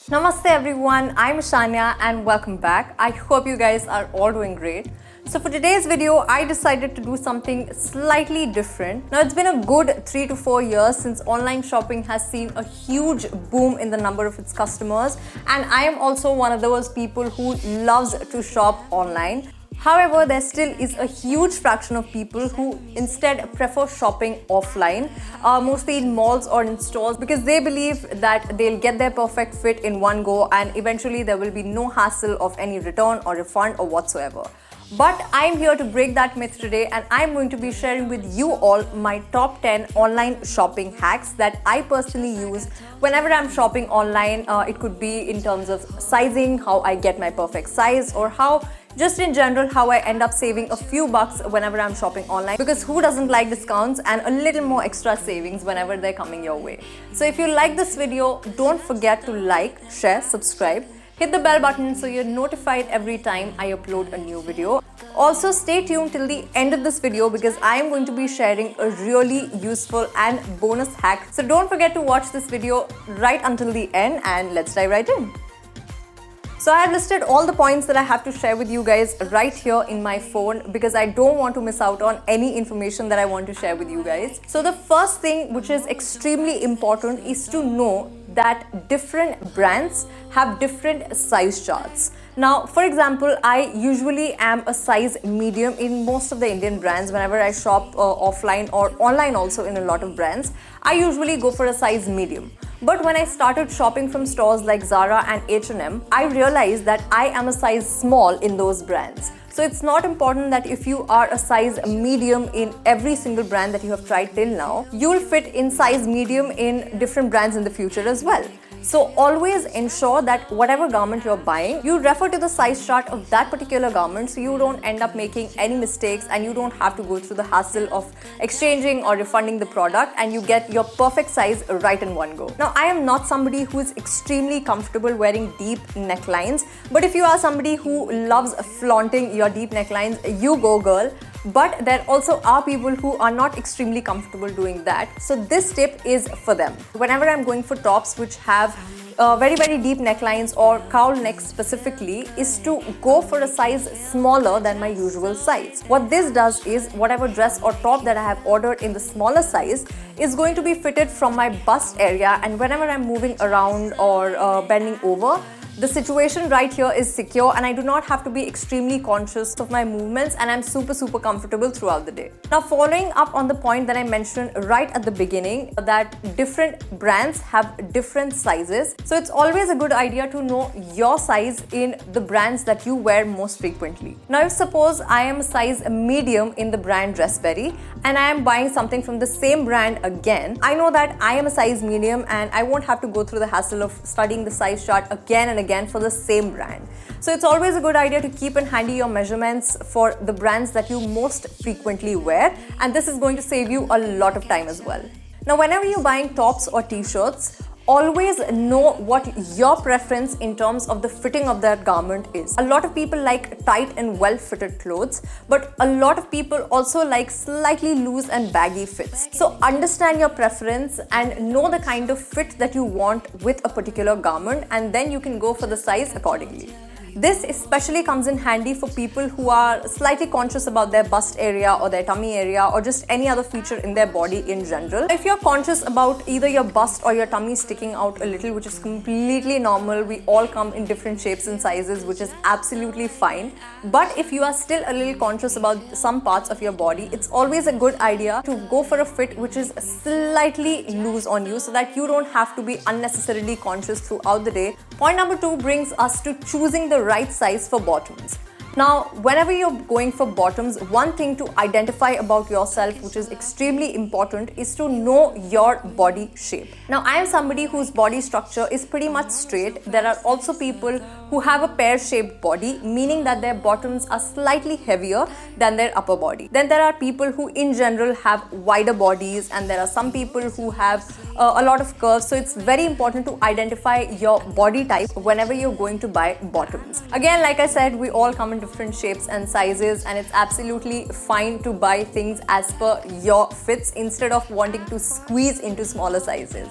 Namaste everyone, I'm Shania and welcome back. I hope you guys are all doing great. So for today's video, I decided to do something slightly different. Now it's been a good 3 to 4 years since online shopping has seen a huge boom in the number of its customers, and I am also one of those people who loves to shop online. However, there still is a huge fraction of people who instead prefer shopping offline, mostly in malls or in stores, because they believe that they'll get their perfect fit in one go and eventually there will be no hassle of any return or refund or whatsoever. But I'm here to break that myth today, and I'm going to be sharing with you all my top 10 online shopping hacks that I personally use whenever I'm shopping online. It could be in terms of sizing, how I get my perfect size, or how just in general how I end up saving a few bucks whenever I'm shopping online, because who doesn't like discounts and a little more extra savings whenever they're coming your way. So if you like this video, don't forget to like, share, subscribe. Hit the bell button so you're notified every time I upload a new video. Also, stay tuned till the end of this video because I am going to be sharing a really useful and bonus hack. So don't forget to watch this video right until the end, and let's dive right in. So I have listed all the points that I have to share with you guys right here in my phone because I don't want to miss out on any information that I want to share with you guys. So the first thing which is extremely important is to know that different brands have different size charts. Now, for example, I usually am a size medium in most of the Indian brands. Whenever I shop offline or online also in a lot of brands, I usually go for a size medium. But when I started shopping from stores like Zara and H&M, I realized that I am a size small in those brands. So it's not important that if you are a size medium in every single brand that you have tried till now, you'll fit in size medium in different brands in the future as well. So always ensure that whatever garment you're buying, you refer to the size chart of that particular garment so you don't end up making any mistakes and you don't have to go through the hassle of exchanging or refunding the product, and you get your perfect size right in one go. Now, I am not somebody who is extremely comfortable wearing deep necklines, but if you are somebody who loves flaunting your deep necklines, you go girl. But there also are people who are not extremely comfortable doing that. So this tip is for them. Whenever I'm going for tops which have very deep necklines or cowl necks specifically, is to go for a size smaller than my usual size. What this does is whatever dress or top that I have ordered in the smaller size is going to be fitted from my bust area, and whenever I'm moving around or bending over, the situation right here is secure and I do not have to be extremely conscious of my movements, and I'm super comfortable throughout the day. Now, following up on the point that I mentioned right at the beginning, that different brands have different sizes. So it's always a good idea to know your size in the brands that you wear most frequently. Now, if suppose I am a size medium in the brand Dressberry and I am buying something from the same brand again, I know that I am a size medium and I won't have to go through the hassle of studying the size chart again and again for the same brand. So it's always a good idea to keep in handy your measurements for the brands that you most frequently wear, and this is going to save you a lot of time as well. Now, whenever you're buying tops or t-shirts, always know what your preference in terms of the fitting of that garment is. A lot of people like tight and well-fitted clothes, but a lot of people also like slightly loose and baggy fits. So understand your preference and know the kind of fit that you want with a particular garment, and then you can go for the size accordingly. This especially comes in handy for people who are slightly conscious about their bust area or their tummy area or just any other feature in their body in general. If you're conscious about either your bust or your tummy sticking out a little, which is completely normal, we all come in different shapes and sizes, which is absolutely fine. But if you are still a little conscious about some parts of your body, it's always a good idea to go for a fit which is slightly loose on you so that you don't have to be unnecessarily conscious throughout the day. Point number 2 brings us to choosing the right size for bottoms. Now, whenever you're going for bottoms, one thing to identify about yourself, which is extremely important, is to know your body shape. Now, I am somebody whose body structure is pretty much straight. There are also people who have a pear-shaped body, meaning that their bottoms are slightly heavier than their upper body. Then there are people who in general have wider bodies, and there are some people who have a lot of curves. So it's very important to identify your body type whenever you're going to buy bottoms. Again, like I said, we all come in different shapes and sizes, and it's absolutely fine to buy things as per your fits instead of wanting to squeeze into smaller sizes.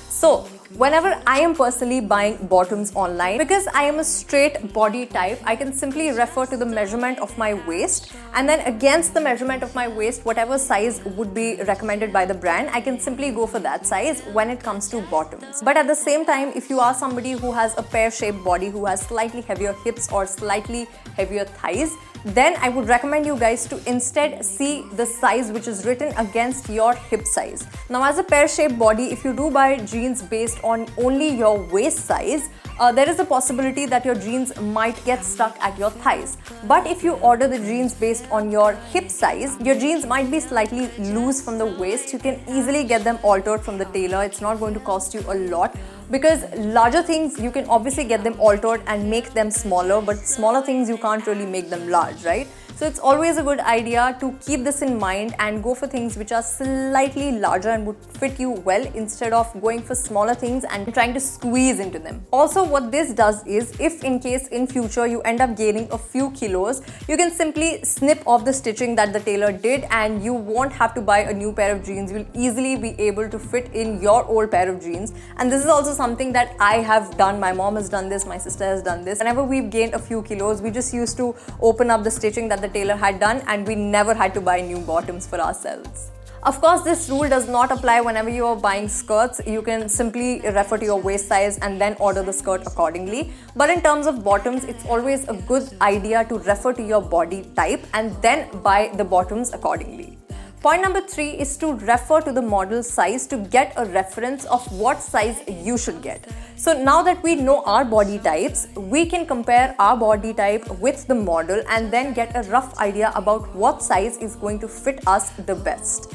So Whenever I am personally buying bottoms online, because I am a straight body type, I can simply refer to the measurement of my waist, and then against the measurement of my waist, whatever size would be recommended by the brand, I can simply go for that size when it comes to bottoms. But at the same time, if you are somebody who has a pear-shaped body, who has slightly heavier hips or slightly heavier thighs, then I would recommend you guys to instead see the size which is written against your hip size. Now, as a pear-shaped body, if you do buy jeans based on only your waist size, there is a possibility that your jeans might get stuck at your thighs. But if you order the jeans based on your hip size, your jeans might be slightly loose from the waist. You can easily get them altered from the tailor. It's not going to cost you a lot, because larger things you can obviously get them altered and make them smaller, but smaller things you can't really make them large, right? So it's always a good idea to keep this in mind and go for things which are slightly larger and would fit you well, instead of going for smaller things and trying to squeeze into them. Also, what this does is, if in case in future you end up gaining a few kilos, you can simply snip off the stitching that the tailor did and you won't have to buy a new pair of jeans. You'll easily be able to fit in your old pair of jeans. And this is also something that I have done. My mom has done this, my sister has done this. Whenever we've gained a few kilos, we just used to open up the stitching that the tailor had done, and we never had to buy new bottoms for ourselves. Of course, this rule does not apply whenever you are buying skirts. You can simply refer to your waist size and then order the skirt accordingly. But in terms of bottoms, it's always a good idea to refer to your body type and then buy the bottoms accordingly. Point number 3 is to refer to the model size to get a reference of what size you should get. So now that we know our body types, we can compare our body type with the model and then get a rough idea about what size is going to fit us the best.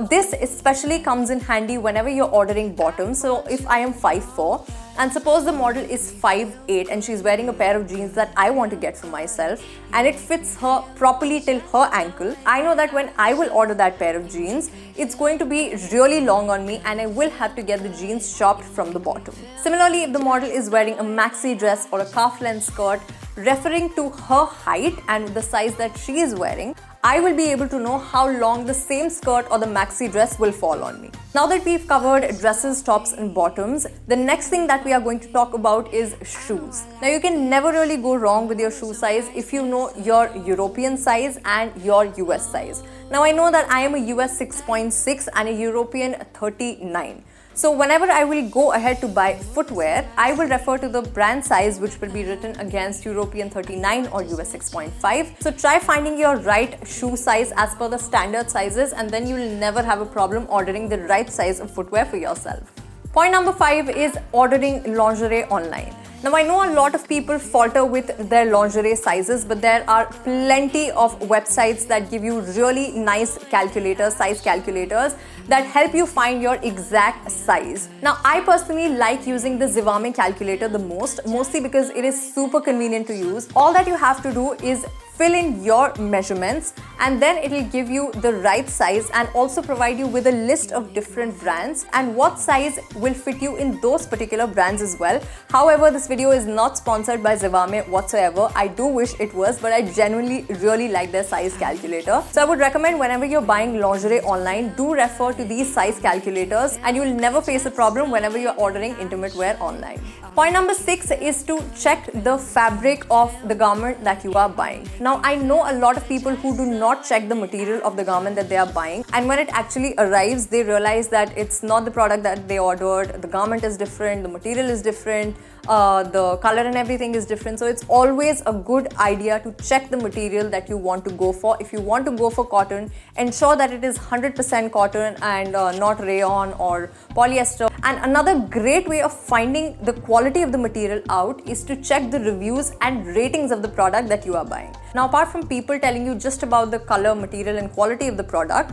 This especially comes in handy whenever you're ordering bottoms. So if I am 5'4", and suppose the model is 5'8" and she's wearing a pair of jeans that I want to get for myself, and it fits her properly till her ankle, I know that when I will order that pair of jeans, it's going to be really long on me and I will have to get the jeans chopped from the bottom. Similarly, if the model is wearing a maxi dress or a calf length skirt, referring to her height and the size that she is wearing, I will be able to know how long the same skirt or the maxi dress will fall on me. Now that we've covered dresses, tops and bottoms, the next thing that we are going to talk about is shoes. Now, you can never really go wrong with your shoe size if you know your European size and your US size. Now, I know that I am a US 6.6 and a European 39. So whenever I will go ahead to buy footwear, I will refer to the brand size which will be written against European 39 or US 6.5. So try finding your right shoe size as per the standard sizes, and then you will never have a problem ordering the right size of footwear for yourself. Point number 5 is ordering lingerie online. Now, I know a lot of people falter with their lingerie sizes, but there are plenty of websites that give you really nice calculators, size calculators, that help you find your exact size. Now, I personally like using the Zivame calculator the most, mostly because it is super convenient to use. All that you have to do is fill in your measurements and then it will give you the right size and also provide you with a list of different brands and what size will fit you in those particular brands as well. However, this video is not sponsored by Zivame whatsoever. I do wish it was, but I genuinely really like their size calculator. So I would recommend whenever you're buying lingerie online, do refer to these size calculators and you will never face a problem whenever you're ordering intimate wear online. Point number 6 is to check the fabric of the garment that you are buying. Now, I know a lot of people who do not check the material of the garment that they are buying, and when it actually arrives, they realize that it's not the product that they ordered, the garment is different, the material is different, the color and everything is different. So it's always a good idea to check the material that you want to go for. If you want to go for cotton, ensure that it is 100% cotton and not rayon or polyester. And another great way of finding the quality of the material out is to check the reviews and ratings of the product that you are buying. Now, apart from people telling you just about the color, material and quality of the product,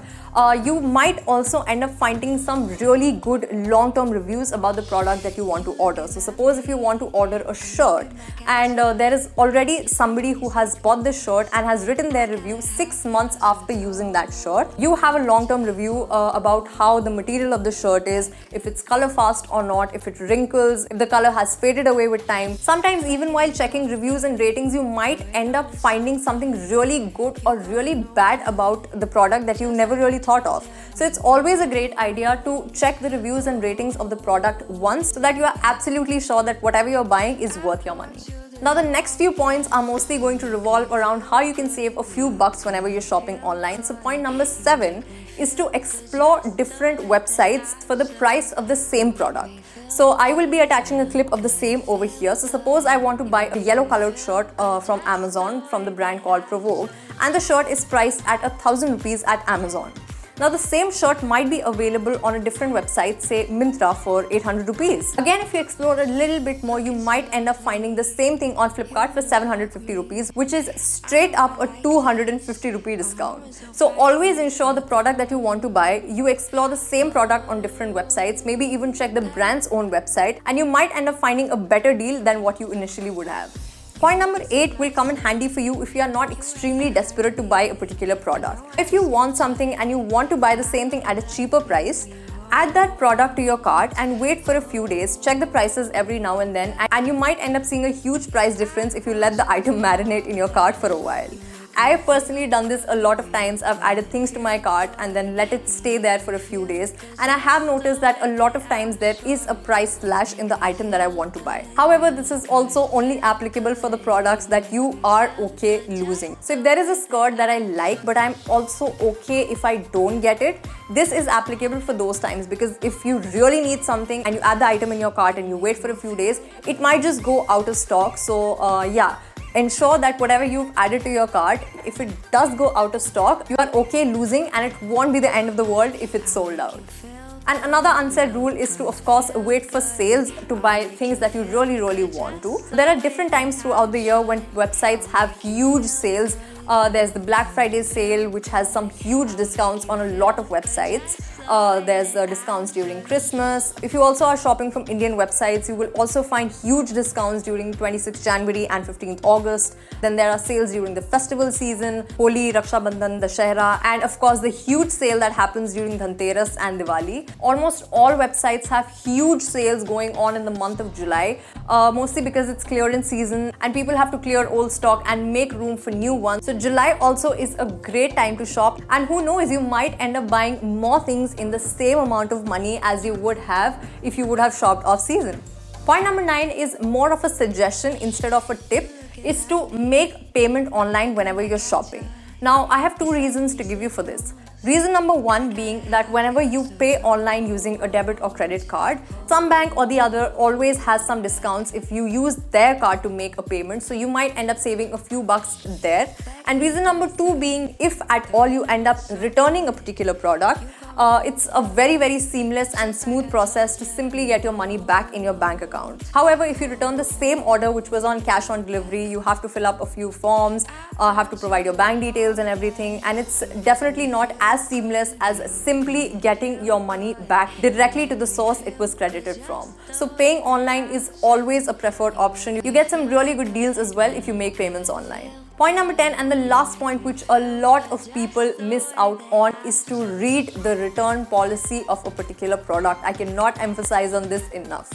you might also end up finding some really good long-term reviews about the product that you want to order. So suppose if you want to order a shirt and there is already somebody who has bought this shirt and has written their review 6 months after using that shirt. You have a long-term review about how the material of the shirt is, if it's color fast or not, if it wrinkles, if the color has faded away with time. Sometimes even while checking reviews and ratings, you might end up finding something really good or really bad about the product that you never really thought of. So it's always a great idea to check the reviews and ratings of the product once so that you are absolutely sure that whatever you're buying is worth your money. Now the next few points are mostly going to revolve around how you can save a few bucks whenever you're shopping online. So point number 7 is to explore different websites for the price of the same product. So I will be attaching a clip of the same over here. So suppose I want to buy a yellow colored shirt from Amazon from the brand called Provoke, and the shirt is priced at 1,000 rupees at Amazon. Now the same shirt might be available on a different website, say Myntra, for 800 rupees. Again, if you explore a little bit more, you might end up finding the same thing on Flipkart for 750 rupees, which is straight up a 250 rupee discount. So always ensure the product that you want to buy, you explore the same product on different websites, maybe even check the brand's own website, and you might end up finding a better deal than what you initially would have. Point number 8 will come in handy for you if you are not extremely desperate to buy a particular product. If you want something and you want to buy the same thing at a cheaper price, add that product to your cart and wait for a few days, check the prices every now and then, and you might end up seeing a huge price difference if you let the item marinate in your cart for a while. I have personally done this a lot of times. I've added things to my cart and then let it stay there for a few days, and I have noticed that a lot of times there is a price slash in the item that I want to buy. However, this is also only applicable for the products that you are okay losing. So if there is a skirt that I like but I'm also okay if I don't get it, this is applicable for those times, because if you really need something and you add the item in your cart and you wait for a few days, it might just go out of stock. So yeah, ensure that whatever you've added to your cart, if it does go out of stock, you are okay losing, and it won't be the end of the world if it's sold out. And another unsaid rule is to, of course, wait for sales to buy things that you really want to. There are different times throughout the year when websites have huge sales. There's the Black Friday sale, which has some huge discounts on a lot of websites. There's discounts during Christmas. If you also are shopping from Indian websites, you will also find huge discounts during 26th January and 15th August. Then there are sales during the festival season, Holi, Raksha Bandhan, Dussehra, and of course the huge sale that happens during Dhanteras and Diwali. Almost all websites have huge sales going on in the month of July, mostly because it's clearance season and people have to clear old stock and make room for new ones. So July also is a great time to shop, and who knows, you might end up buying more things in the same amount of money as you would have if you would have shopped off season. Point number 9 is more of a suggestion instead of a tip, is to make payment online whenever you're shopping. Now, I have 2 reasons to give you for this. Reason number 1 being that whenever you pay online using a debit or credit card, some bank or the other always has some discounts if you use their card to make a payment, so you might end up saving a few bucks there. And reason number 2 being, if at all you end up returning a particular product, it's a very seamless and smooth process to simply get your money back in your bank account. However, if you return the same order which was on cash on delivery, you have to fill up a few forms, have to provide your bank details and everything, and it's definitely not as seamless as simply getting your money back directly to the source it was credited from. So paying online is always a preferred option. You get some really good deals as well if you make payments online. Point number 10, and the last point which a lot of people miss out on, is to read the return policy of a particular product. I cannot emphasize on this enough.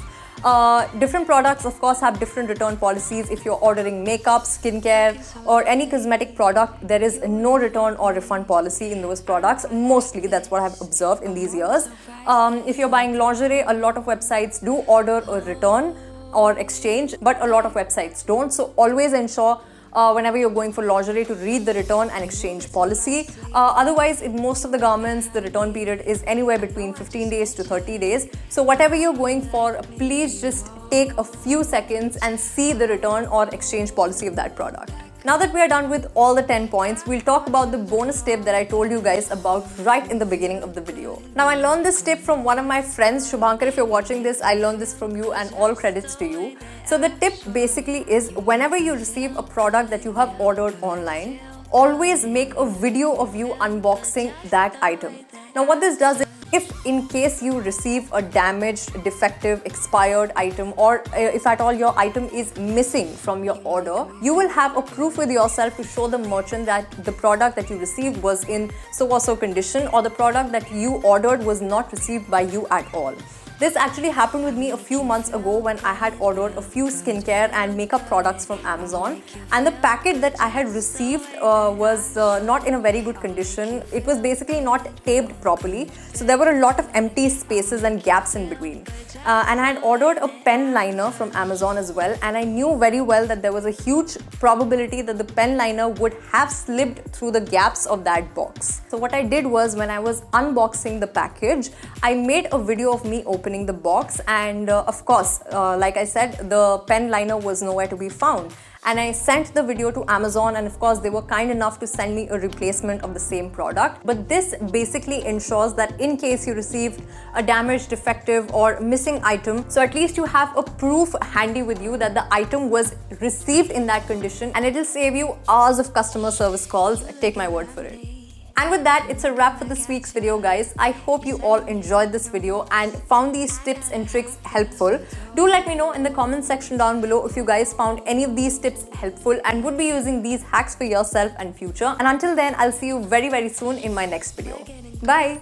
Different products, of course, have different return policies. If you're ordering makeup, skincare, or any cosmetic product, there is no return or refund policy in those products. Mostly, that's what I've observed in these years. If you're buying lingerie, a lot of websites do order a return or exchange, but a lot of websites don't. So always ensure whenever you're going for lingerie to read the return and exchange policy. Otherwise, in most of the garments, the return period is anywhere between 15 days to 30 days. So whatever you're going for, please just take a few seconds and see the return or exchange policy of that product. Now that we are done with all the 10 points, we'll talk about the bonus tip that I told you guys about right in the beginning of the video. Now, I learned this tip from one of my friends. Shubhankar, if you're watching this, I learned this from you, and all credits to you. So the tip basically is, whenever you receive a product that you have ordered online, always make a video of you unboxing that item. Now what this does is if in case you receive a damaged, defective, expired item, or if at all your item is missing from your order, you will have a proof with yourself to show the merchant that the product that you received was in so or so condition, or the product that you ordered was not received by you at all. This actually happened with me a few months ago when I had ordered a few skincare and makeup products from Amazon, and the packet that I had received was not in a very good condition. It was basically not taped properly, so there were a lot of empty spaces and gaps in between. And I had ordered a pen liner from Amazon as well, and I knew very well that there was a huge probability that the pen liner would have slipped through the gaps of that box. So what I did was, when I was unboxing the package, I made a video of me opening the box, and of course, like I said, the pen liner was nowhere to be found. And I sent the video to Amazon, and of course they were kind enough to send me a replacement of the same product. But this basically ensures that in case you received a damaged, defective or missing item, so at least you have a proof handy with you that the item was received in that condition, and it will save you hours of customer service calls. Take my word for it. And with that, it's a wrap for this week's video, guys. I hope you all enjoyed this video and found these tips and tricks helpful. Do let me know in the comment section down below if you guys found any of these tips helpful and would be using these hacks for yourself and future. And until then, I'll see you very, very soon in my next video. Bye!